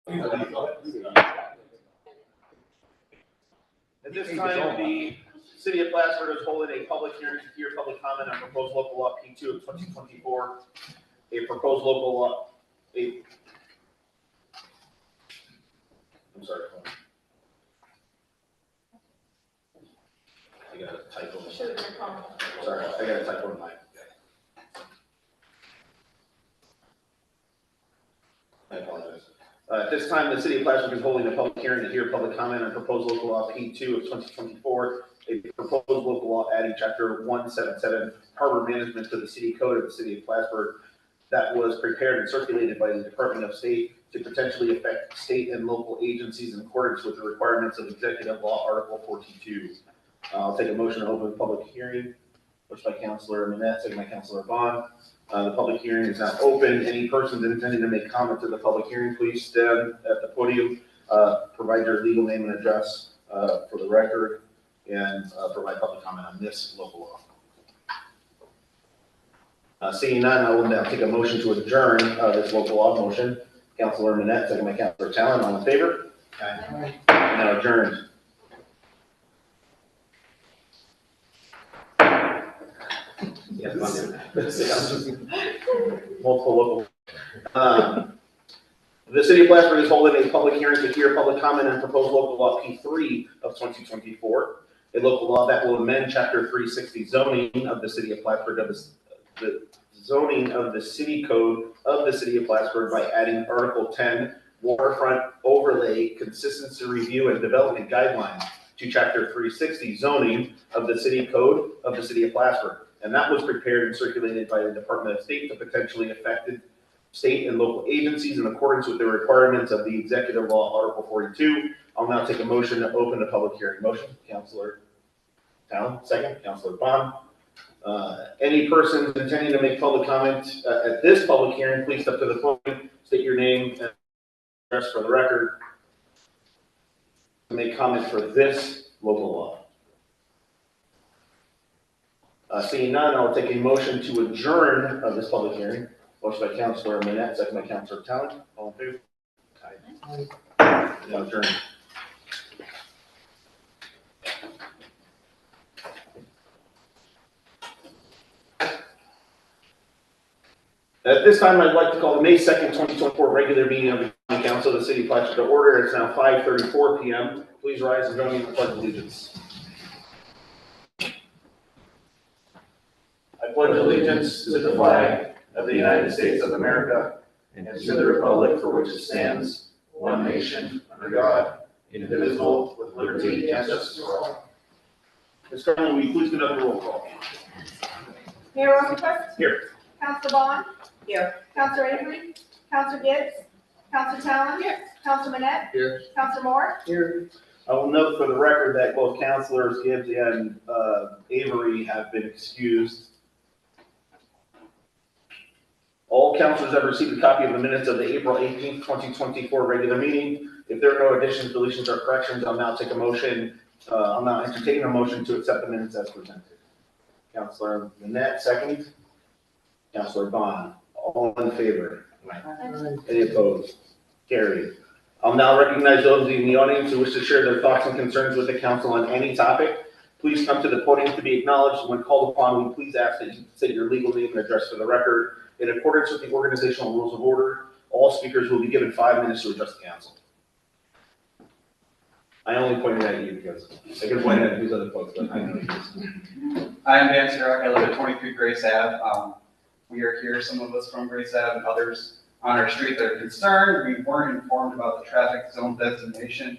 At this time, the City of Plattsburgh is holding a public hearing to hear public comment on proposed local law P2 of 2024. A proposed local law, I'm sorry. I got a typo. Sorry, I got a typo in mine. I apologize. At this time, the City of Plattsburgh is holding a public hearing to hear public comment on proposed local law P2 of 2024, a proposed local law adding Chapter 177 Harbor Management to the City Code of the City of Plattsburgh that was prepared and circulated by the Department of State to potentially affect state and local agencies in accordance with the requirements of Executive Law Article 42. I'll take a motion to open the public hearing. First by Councilor Manette, second by Councilor Bond. The public hearing is now open. Any persons intending to make comment to the public hearing, please stand at the podium, provide your legal name and address for the record, and provide public comment on this local law. Seeing none, I will now take a motion to adjourn this local law motion. Councilor Manette, second by Councilor Talon, all in favor? Aye. Now adjourned. Multiple local. The City of Plattsburgh is holding a public hearing to hear public comment on proposed local law P3 of 2024, a local law that will amend Chapter 360 zoning of the City of Plattsburgh of the zoning of the City Code of the City of Plattsburgh by adding Article 10 Waterfront Overlay Consistency Review and Development Guidelines to Chapter 360 zoning of the City Code of the City of Plattsburgh. And that was prepared and circulated by the Department of State to potentially affected state and local agencies in accordance with the requirements of the Executive Law Article 42. I'll now take a motion to open the public hearing. Motion, Councilor Town, second, Councilor Bond. Any persons intending to make public comment at this public hearing, please step to the podium, state your name and address for the record, to make comment for this local law. Seeing none, I'll take a motion to adjourn this public hearing. Motion by Councilor Manette, second by Councilor Talon. All in favor? Aye. Now adjourned. At this time, I'd like to call the May 2nd, 2024 regular meeting of the County Council of the City of Plattsburgh to order. It's now 5:34 p.m. Please rise and join me in the Pledge of Allegiance. I pledge allegiance to the flag of the United States of America and to the republic for which it stands, one nation, under God, indivisible, with liberty and justice for all. Ms. Carmen, will you please conduct the roll call? Mayor Rosenquist. Here. Councilor Bond. Here. Councilor Avery. Councilor Gibbs. Councilor Talon. Here. Councilor Manette. Here. Councilor Moore. Here. I will note for the record that both Councilors Gibbs and Avery have been excused. All councilors have received a copy of the minutes of the April 18th, 2024 regular meeting. If there are no additions, deletions, or corrections, I'll now take a motion. I'll now entertain a motion to accept the minutes as presented. Councilor Manette, second. Councilor Bond, all in favor? Aye. Any opposed? Carried. I'll now recognize those in the audience who wish to share their thoughts and concerns with the council on any topic. Please come to the podium to be acknowledged. When called upon, we please ask that you state your legal name and address for the record. In accordance with the organizational rules of order, all speakers will be given 5 minutes to address the council. I only pointed at you because I could point at these other folks, but I know you. I am Dan Sirach. I live at 23 Grace Ave. We are here, some of us from Grace Ave and others on our street that are concerned. We weren't informed about the traffic zone designation.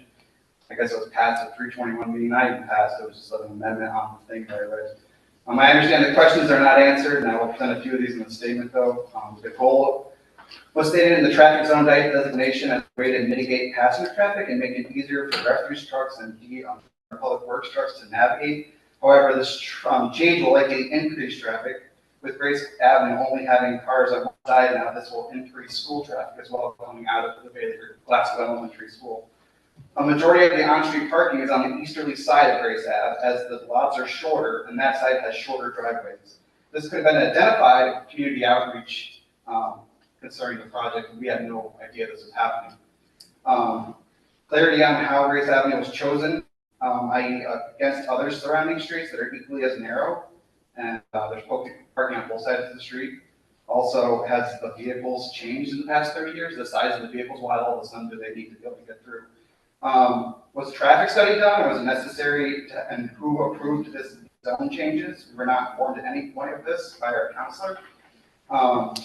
I guess it was passed at 321 meeting. Not even passed, it was just an amendment on the thing that I read. I understand the questions are not answered, and I will present a few of these in the statement, though. The goal was stated in the traffic zone designation as a way to mitigate passenger traffic and make it easier for refuse trucks and public works trucks to navigate. However, this change will likely increase traffic. With Grace Avenue only having cars on one side now, this will increase school traffic as well coming out of the Glasgow Elementary School. A majority of the on-street parking is on the easterly side of Grace Ave, as the lots are shorter and that side has shorter driveways. This could have been identified with community outreach concerning the project. We had no idea this was happening. Clarity on how Grace Avenue was chosen, against other surrounding streets that are equally as narrow. And there's parking on both sides of the street. Also, has the vehicles changed in the past 30 years? The size of the vehicles, why all of a sudden do they need to be able to get through? Was a traffic study done, or was it necessary and who approved this zone changes? We were not informed at any point of this by our counselor.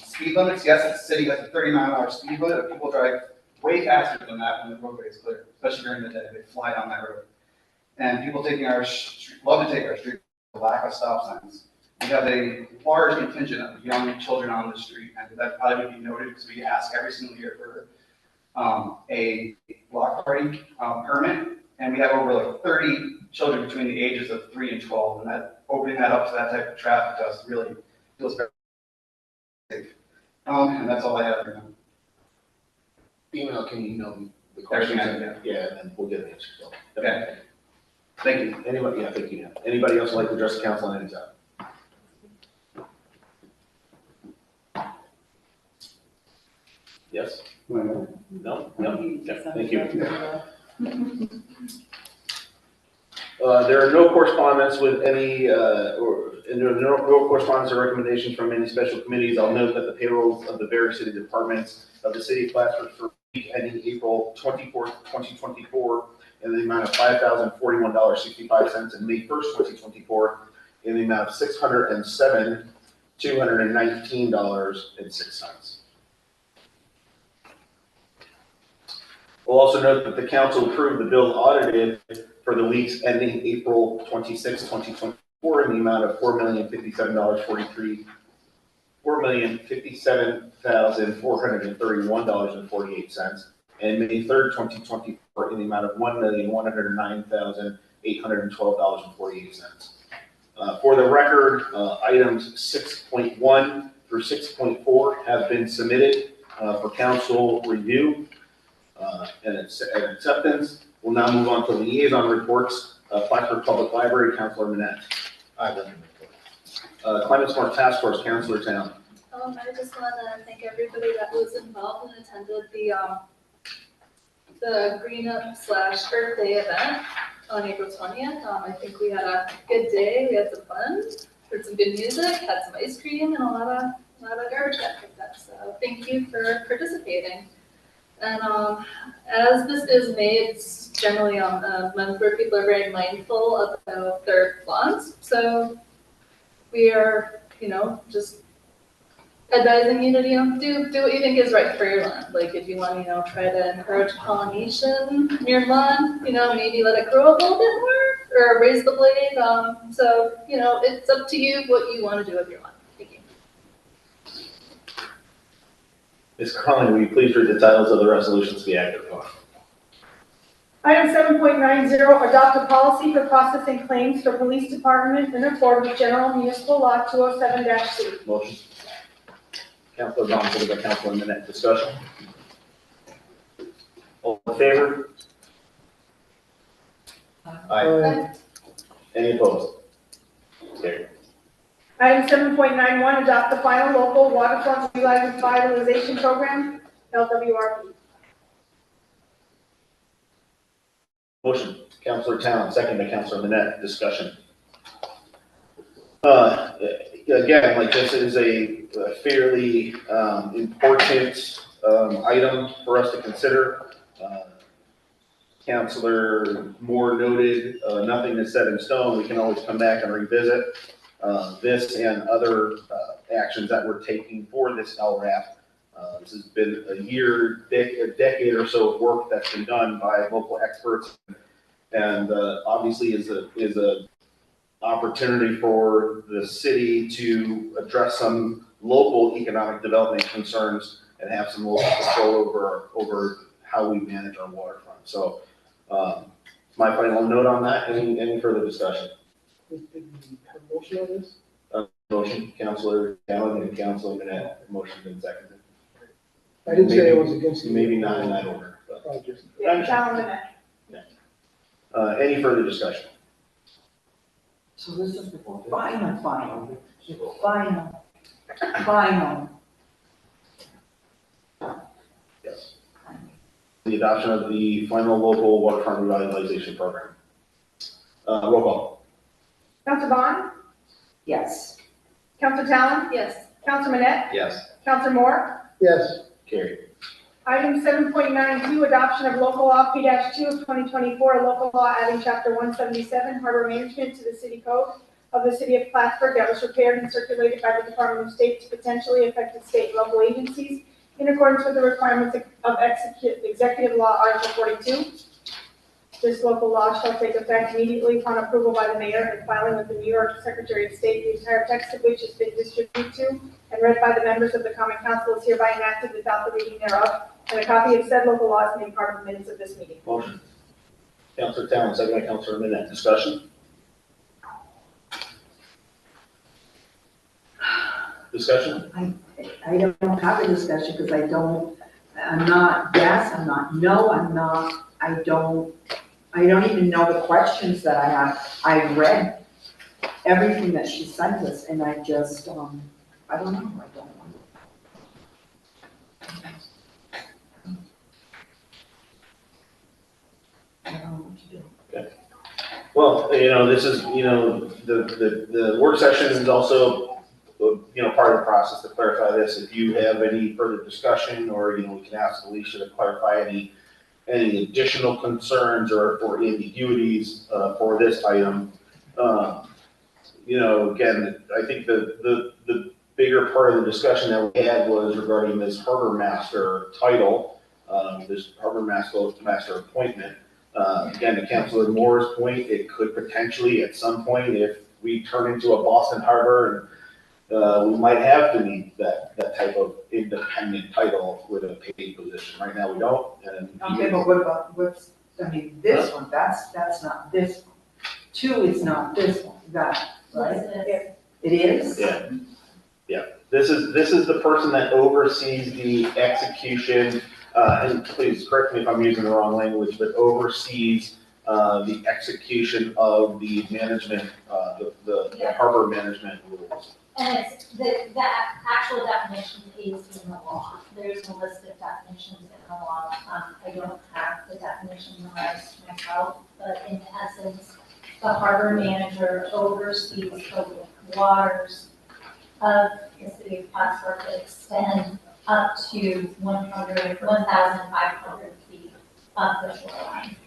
Speed limits, yes, the city has a 30-mile-an-hour speed limit, but people drive way faster than that when the roadway is clear, especially during the day, they fly down that road. And people taking our love to take our street with a lack of stop signs. We have a large contingent of young children on the street, and that probably would be noted because we ask every single year for a block party permit, and we have over like 30 children between the ages of 3 and 12, and that opening that up to that type of traffic to us really feels very safe. And that's all I have for now. Can you email me the questions? Yeah, and then we'll get an answer. So, Okay. Thank you. Anybody? Yeah, thank you. Anybody else like to address the council on any time? Yes? No? No? Okay, thank you. There are no correspondence with any, and there are no correspondence or recommendations from any special committees. I'll note that the payrolls of the various city departments of the city of Plattsburgh for week ending April 24th, 2024, in the amount of $5,041.65, and May 1st, 2024, in the amount of $607,219.06. We'll also note that the council approved the bill audited for the weeks ending April 26, 2024, in the amount of $4,057,431.48, and May 3rd, 2024, in the amount of $1,109,812.48. For the record, items 6.1 through 6.4 have been submitted for council review and acceptance. We'll now move on to liaison reports. Plattsburgh Public Library, Councilor Manette. Climate Smart Task Force, Councilor Town. I just want to thank everybody that was involved and attended the Green Up / Earth Day event on April 20th. I think we had a good day. We had some fun, heard some good music, had some ice cream, and a lot of garbage got picked up. So thank you for participating. And as this is May, it's generally a month where people are very mindful about their lawns. So we are, just advising you to, do what you think is right for your lawn. Like if you want to, try to encourage pollination in your lawn, maybe let it grow a little bit more or raise the blade. So, it's up to you what you want to do with your lawn. Thank you. Ms. Carling, will you please read the titles of the resolutions to be acted upon? Item 7.90, adopt a policy for processing claims for police department in accordance with General Municipal Law 207-C. Motion. Councilor Bond, followed by Councilor Manette. Discussion? All in favor? Aye. Any opposed? Carried. Item 7.91, adopt the final local waterfront revitalization program, LWRP. Motion. Councilor Town, second by Councilor Manette. Discussion? Again, this is a fairly important item for us to consider. Councilor Moore noted, nothing is set in stone. We can always come back and revisit this and other actions that we're taking for this LRAP. This has been a decade or so of work that's been done by local experts, and obviously is a opportunity for the city to address some local economic development concerns and have some local control over how we manage our waterfront. So my final note on that. Any further discussion? Did we have a motion on this? Motion, Councilor Allen and Councilor Manette. Motion been seconded. I didn't say I was against it. Maybe not in that order, but. Yeah, Callan. Any further discussion? So this is the final. Yes. The the adoption of the final local waterfront revitalization program. Roll call. Council Bond? Yes. Council Talon? Yes. Council Manette? Yes. Council Moore? Yes, Carried. Item 7.92, adoption of local law P-2 of 2024, a local law adding chapter 177, harbor management to the city code of the city of Plattsburgh that was prepared and circulated by the Department of State to potentially affect state and local agencies in accordance with the requirements of Executive Law Article 42. This local law shall take effect immediately upon approval by the mayor and filing with the New York Secretary of State, the entire text of which has been distributed to and read by the members of the Common Council is hereby enacted without the reading thereof, and a copy of said local law is made part of the minutes of this meeting. Motion. Counselor Talon, second by Counselor Minette. Discussion? Discussion? I don't have a discussion because I'm not yes, I'm not no, I don't even know the questions that I have. I read everything that she sent us and I just, I don't know, I don't know. I don't know what to do. Well, this is, the work session is also, part of the process to clarify this. If you have any further discussion or, we can ask Alicia to clarify any additional concerns or ambiguities for this item. Again, I think the bigger part of the discussion that we had was regarding this harbor master title, this harbor master appointment. Again, to Councilor Moore's point, it could potentially at some point, if we turn into a Boston Harbor, and we might have to need that type of independent title with a paid position. Right now, we don't. Okay, but what about, this one, that's not this one. 2 is not this one, that, right? It is? Yeah. This is the person that oversees the execution, and please correct me if I'm using the wrong language, but oversees the execution of the management, the harbor management rules. And it's, the actual definition is in the law. There's a list of definitions in the law. I don't have the definition memorized myself, but in essence, the harbor manager oversees the waters of the city of Plattsburgh that extend up to 1,500 feet of the shoreline.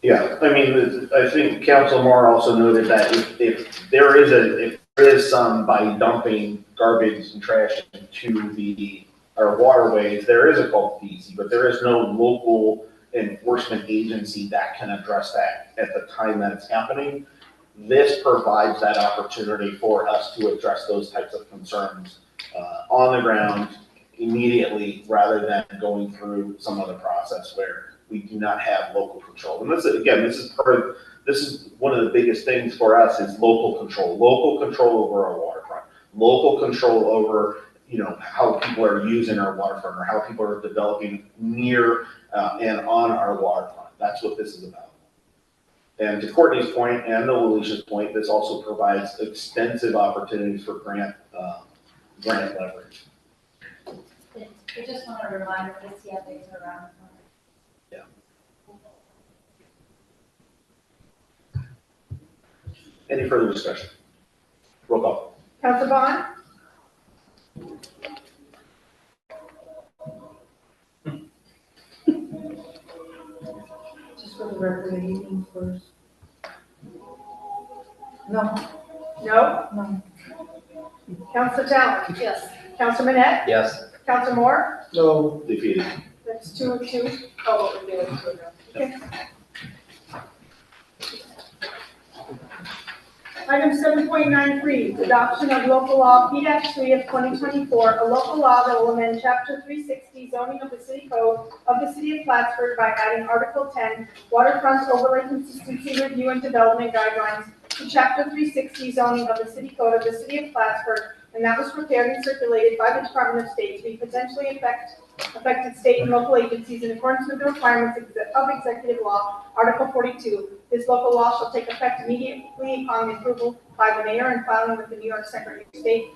Yeah, I think Council Moore also noted that if there is some by dumping garbage and trash into our waterways, there is a call fees, but there is no local enforcement agency that can address that at the time that it's happening. This provides that opportunity for us to address those types of concerns on the ground immediately, rather than going through some other process where we do not have local control. And this is one of the biggest things for us is local control over our waterfront, local control over, how people are using our waterfront or how people are developing near and on our waterfront. That's what this is about. And to Courtney's point and to Alicia's point, this also provides extensive opportunities for grant leverage. I just want to remind the CFAs around the corner. Any further discussion? Roll call. Council Bond? Just for the record, are you mean first? No. No? No. Council Talon? Yes. Council Manette? Yes. Council Moore? no, Defeated. That's 2 of 2. Oh, what we're doing. Okay. Item 7.93, adoption of local law P-3 of 2024, a local law that will amend chapter 360 zoning of the city code of the city of Plattsburgh by adding article 10 waterfront overlay consistency review and development guidelines to chapter 360 zoning of the city code of the city of Plattsburgh, and that was prepared and circulated by the Department of State to be potentially affected state and local agencies in accordance with the requirements of Executive Law, Article 42. This local law shall take effect immediately upon the approval by the mayor and filing with the New York Secretary of State.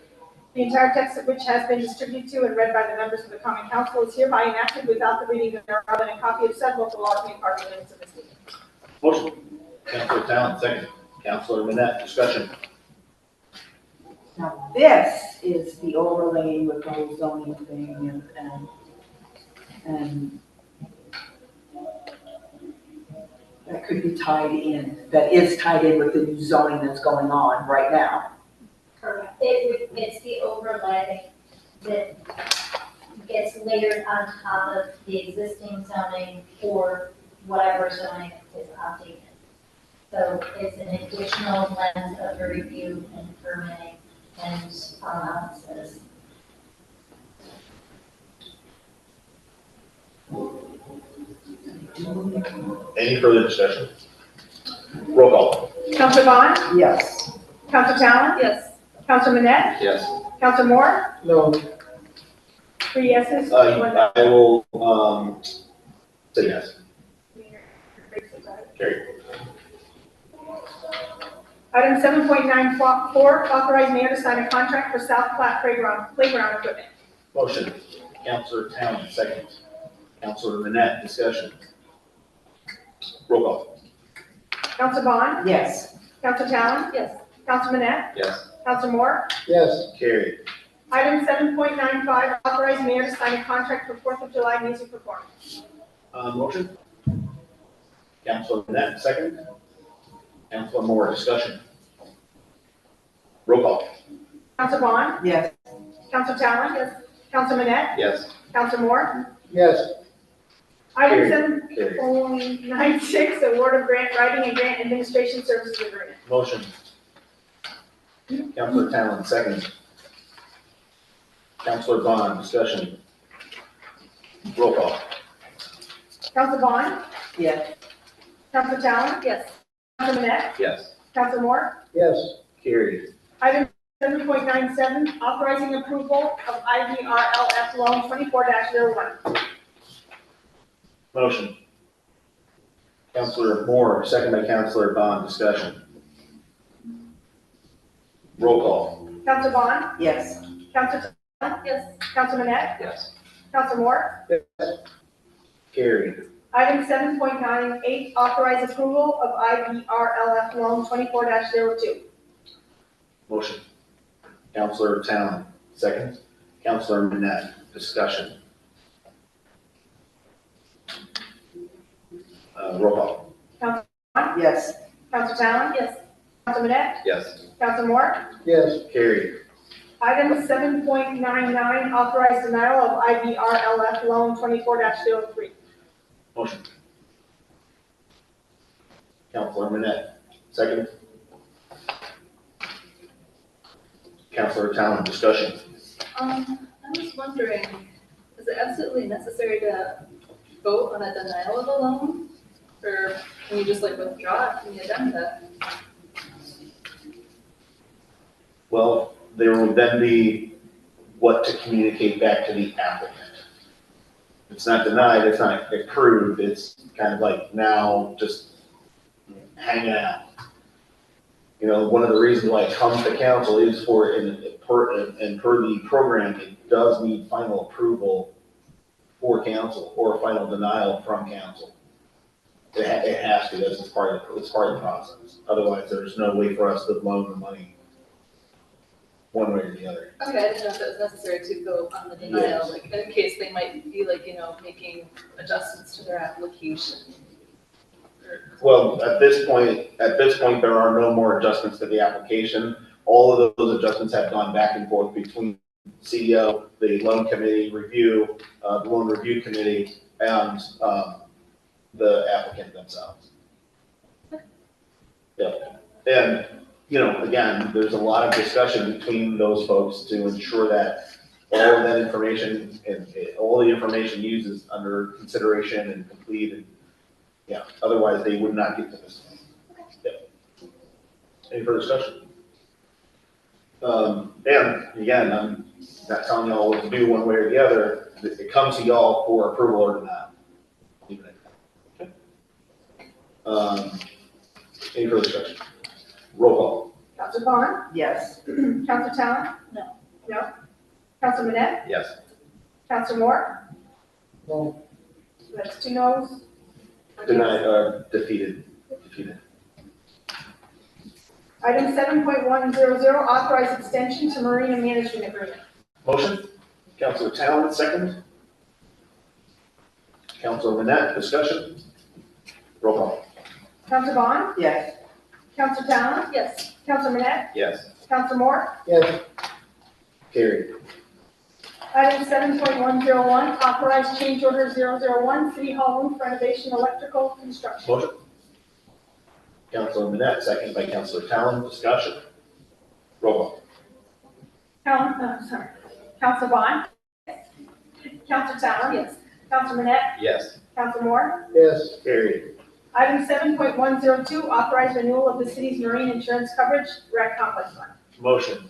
The entire text of which has been distributed to and read by the members of the common council is hereby enacted without the reading thereof, and a copy of said local law being part of the minutes of this meeting. Motion. Counselor Talon, second. Counselor Manette, discussion. Now, this is the overlay with the whole zoning thing and that could be tied in, that is tied in with the new zoning that's going on right now. Correct. It's the overlay that gets layered on top of the existing zoning or whatever zoning is updated. So it's an additional lens of the review and permitting and allowances. Any further discussion? Roll call. Counselor Bond? Yes. Counselor Talon? Yes. Counselor Manette? Yes. Counselor Moore? No, 3 yeses, 1 no. I will, say yes. Carry. Item 7.94, authorize mayor to sign a contract for South Platte playground equipment. Motion. Counselor Talon, second. Counselor Manette, discussion. Roll call. Counselor Bond? Yes. Counselor Talon? Yes. Counselor Manette? Yes. Counselor Moore? yes, Carried. Item 7.95, authorize mayor to sign a contract for 4th of July music performance. Motion. Counselor Manette, second. Counselor Moore, discussion. Roll call. Counselor Bond? Yes. Counselor Talon? Yes. Counselor Manette? Yes. Counselor Moore? yes, Item Carried. 7.96, award of grant writing and grant administration services agreement. Motion. Counselor Talon, second. Counselor Bond, discussion. Roll call. Counselor Bond? Yes. Counselor Talon? Yes. Counselor Manette? Yes. Counselor Moore? yes, Carried. Item 7.97, authorizing approval of IVRLF loan 24-01. Motion. Counselor Moore, second by Counselor Bond, discussion. Roll call. Counselor Bond? Yes. Counselor Talon? Yes. Counselor Manette? Yes. Counselor Moore? Carried. Item 7.98, authorize approval of IVRLF loan 24-02. Motion. Counselor Talon, second. Counselor Manette, discussion. Roll call. Yes. Counselor Talon? Yes. Counselor Manette? Yes. Counselor Moore? yes, Carried. Item 7.99, authorize denial of IVRLF loan 24-03. Motion. Counselor Manette, second. Counselor Talon, discussion. I was wondering, is it absolutely necessary to vote on a denial of a loan? Or can you just like withdraw it from the agenda? Well, there will then be what to communicate back to the applicant. It's not denied, it's not approved, it's kind of like now just hanging out. You know, one of the reasons why it comes to council is for, and per the program, it does need final approval for council or final denial from council. It has to, it's part of the process. Otherwise, there's no way for us to loan the money one way or the other. Okay, I didn't know if it was necessary to vote on the denial, Yes. like in case they might be like, making adjustments to their application. Or- Well, at this point, there are no more adjustments to the application. All of those adjustments have gone back and forth between CEO, the loan committee review, the loan review committee, and, the applicant themselves. Yeah, and, again, there's a lot of discussion between those folks to ensure that all of that information and all the information used is under consideration and completed. Yeah, otherwise they would not get to this. Yeah. Any further discussion? And again, I'm not telling y'all what to do one way or the other. It comes to y'all for approval or not. Leave it at that. Okay. Any further discussion? Roll call. Counselor Bond? Yes. Counselor Talon? No. No? Counselor Manette? Yes. Counselor Moore? No, That's 2 noes. Denied, defeated. Item 7.100, authorize extension to marina management agreement. Motion, Counselor Talon, second. Counselor Manette, discussion. Roll call. Counselor Bond? Yes. Counselor Talon? Yes. Counselor Manette? Yes. Counselor Moore? yes, Carried. Item 7.101, authorize change order 001, City Hall roof renovation electrical construction. Motion. Counselor Manette, second by Counselor Talon, discussion. Roll Counselor Bond? Counselor Talon? Yes. Counselor Manette? call. Yes. Counselor Moore? yes, Carried. Item 7.102, authorize renewal of the city's marine insurance coverage, rec complex fund. Motion.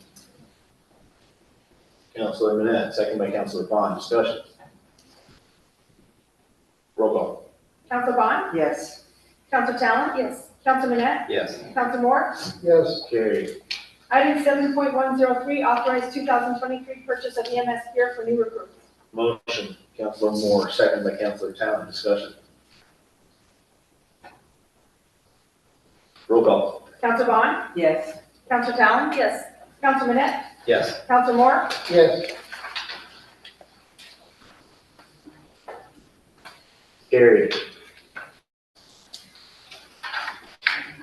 Counselor Manette, second by Counselor Bond, discussion. Roll call. Counselor Bond? Yes. Counselor Talon? Yes. Counselor Manette? Yes. Counselor Moore? yes, Carried. Item 7.103, authorize 2023 purchase of EMS gear for new recruits. Motion. Counselor Moore, second by Counselor Talon, discussion. Roll call. Counselor Bond? Yes. Counselor Talon? Yes. Counselor Manette? Yes. Counselor Moore? yes, Carried.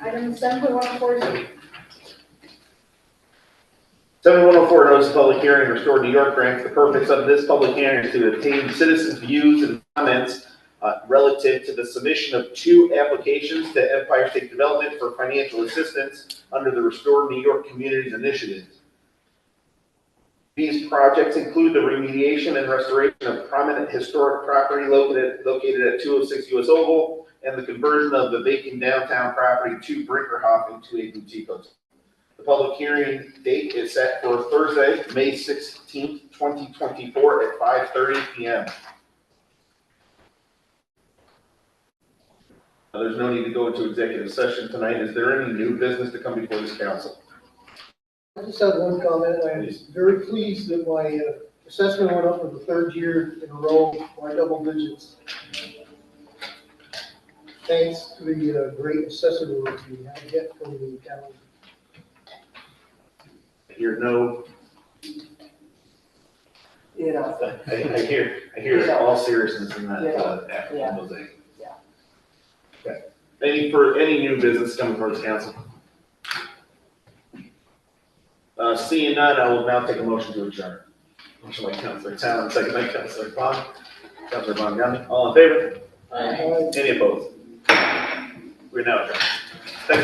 Item 7.140, 7104, notice of public hearing, Restore New York grant. The purpose of this public hearing is to obtain citizens' views and comments relative to the submission of 2 applications to Empire State Development for financial assistance under the Restore New York Communities Initiative. These projects include the remediation and restoration of prominent historic property located at 206 US Oval and the conversion of the vacant downtown property to Brinkerhoff into a boutique hotel. The public hearing date is set for Thursday, May 16th, 2024 at 5:30 PM. There's no need to go into executive session tonight. Is there any new business to come before this council? I just have one comment. I'm very pleased that my assessment went up for the 3rd year in a row by double digits. Thanks to the great assessor work we get from the county. I hear no, You know, I hear all seriousness in that, Yeah. mosaic. Yeah. Okay. Any new business coming before this council? Seeing none, I will now take a motion to adjourn. Motion by Counselor Talon, second by Counselor Bond. Counselor Bongani, all in favor? Aye. Any opposed? We're now adjourned.